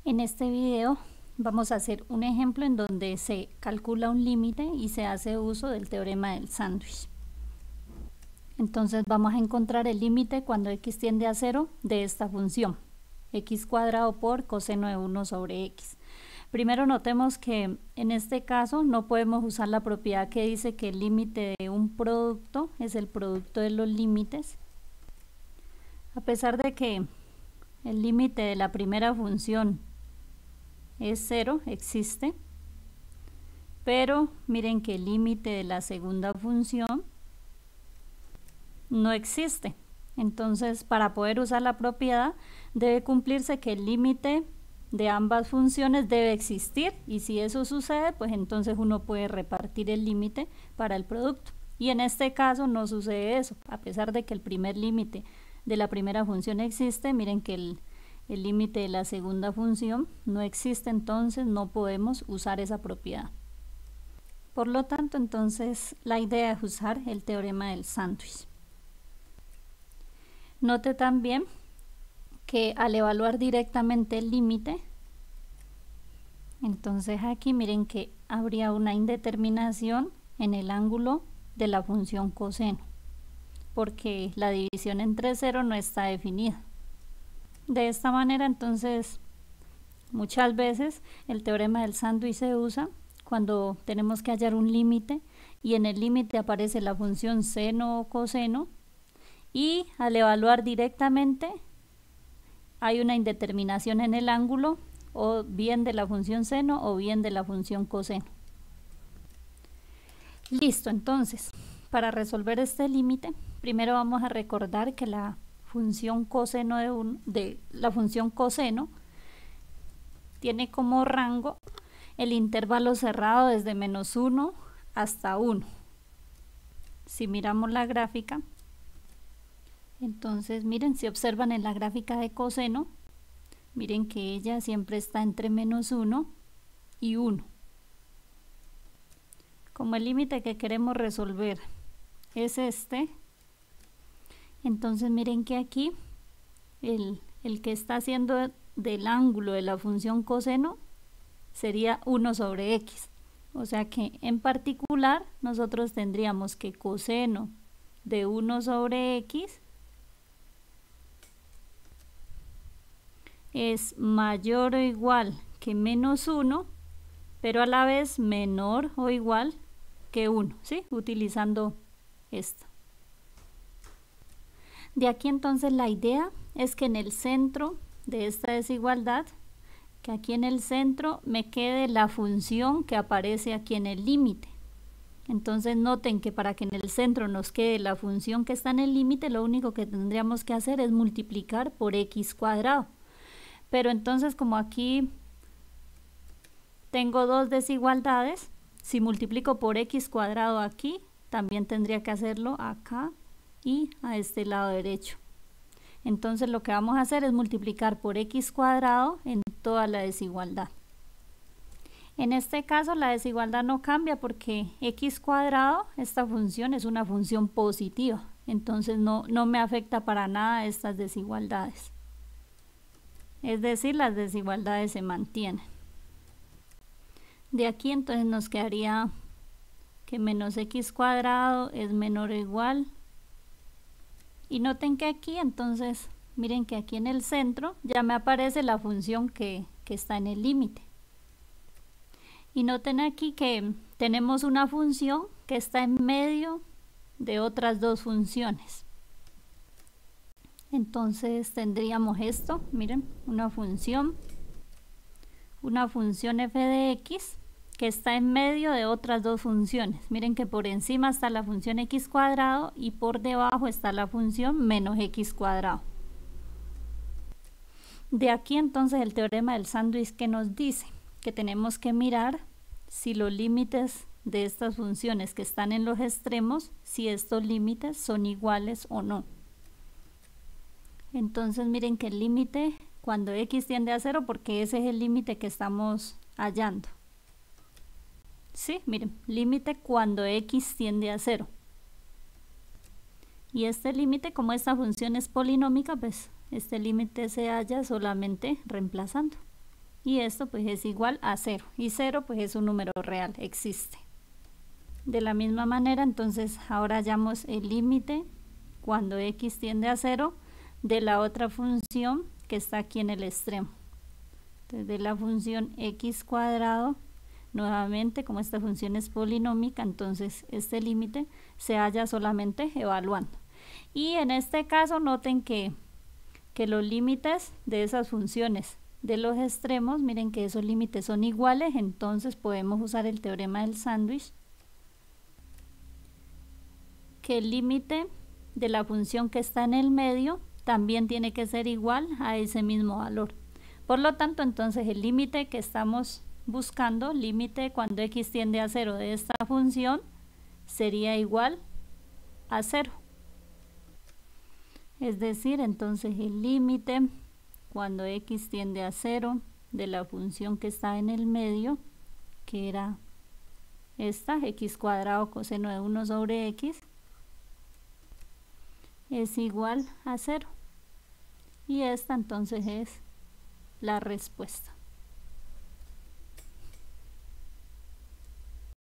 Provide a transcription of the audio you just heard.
En este video vamos a hacer un ejemplo en donde se calcula un límite y se hace uso del teorema del sándwich. Entonces vamos a encontrar el límite cuando x tiende a 0 de esta función, x cuadrado por coseno de 1 sobre x. Primero notemos que en este caso no podemos usar la propiedad que dice que el límite de un producto es el producto de los límites. A pesar de que el límite de la primera función es 0, existe, pero miren que el límite de la segunda función no existe. Entonces, para poder usar la propiedad debe cumplirse que el límite de ambas funciones debe existir, y si eso sucede, pues entonces uno puede repartir el límite para el producto. Y en este caso no sucede eso. A pesar de que el primer límite de la primera función existe, miren que el límite de la segunda función no existe, entonces no podemos usar esa propiedad. Por lo tanto, entonces la idea es usar el teorema del sándwich. Note también que al evaluar directamente el límite, entonces aquí miren que habría una indeterminación en el ángulo de la función coseno, porque la división entre 0 no está definida. De esta manera, entonces, muchas veces el teorema del sándwich se usa cuando tenemos que hallar un límite y en el límite aparece la función seno o coseno, y al evaluar directamente hay una indeterminación en el ángulo, o bien de la función seno o bien de la función coseno. Listo, entonces, para resolver este límite, primero vamos a recordar que la función coseno la función coseno tiene como rango el intervalo cerrado desde -1 hasta 1. Si miramos la gráfica, entonces miren, si observan en la gráfica de coseno, miren que ella siempre está entre -1 y 1. Como el límite que queremos resolver es este, entonces miren que aquí el que está haciendo del ángulo de la función coseno sería 1 sobre x. O sea que en particular nosotros tendríamos que coseno de 1 sobre x es mayor o igual que -1, pero a la vez menor o igual que 1, ¿sí? Utilizando esto. De aquí entonces la idea es que en el centro de esta desigualdad, que aquí en el centro me quede la función que aparece aquí en el límite. Entonces noten que para que en el centro nos quede la función que está en el límite, lo único que tendríamos que hacer es multiplicar por x cuadrado. Pero entonces, como aquí tengo dos desigualdades, si multiplico por x cuadrado aquí, también tendría que hacerlo acá y a este lado derecho. Entonces lo que vamos a hacer es multiplicar por x cuadrado en toda la desigualdad. En este caso la desigualdad no cambia porque x cuadrado, esta función es una función positiva, entonces no me afecta para nada estas desigualdades. Es decir, las desigualdades se mantienen. De aquí entonces nos quedaría que menos x cuadrado es menor o igual. Y noten que aquí entonces, miren que aquí en el centro ya me aparece la función que está en el límite. Y noten aquí que tenemos una función que está en medio de otras dos funciones. Entonces tendríamos esto, miren, una función f de x que está en medio de otras dos funciones. Miren que por encima está la función x cuadrado y por debajo está la función menos x cuadrado. De aquí entonces el teorema del sándwich que nos dice que tenemos que mirar si los límites de estas funciones que están en los extremos, si estos límites son iguales o no. Entonces miren que el límite cuando x tiende a 0, porque ese es el límite que estamos hallando. Sí, miren, límite cuando x tiende a 0. Y este límite, como esta función es polinómica, pues este límite se halla solamente reemplazando. y esto pues es igual a 0, y 0 pues es un número real, existe. De la misma manera, entonces ahora hallamos el límite cuando x tiende a 0 de la otra función que está aquí en el extremo. Entonces de la función x cuadrado, nuevamente como esta función es polinómica, entonces este límite se halla solamente evaluando. Y en este caso noten que los límites de esas funciones de los extremos, miren que esos límites son iguales, entonces podemos usar el teorema del sándwich, que el límite de la función que está en el medio también tiene que ser igual a ese mismo valor. Por lo tanto, entonces el límite que estamos buscando, límite cuando x tiende a 0 de esta función, sería igual a 0. Es decir, entonces el límite cuando x tiende a 0 de la función que está en el medio, que era esta, x cuadrado coseno de 1 sobre x, es igual a 0. Y esta entonces es la respuesta.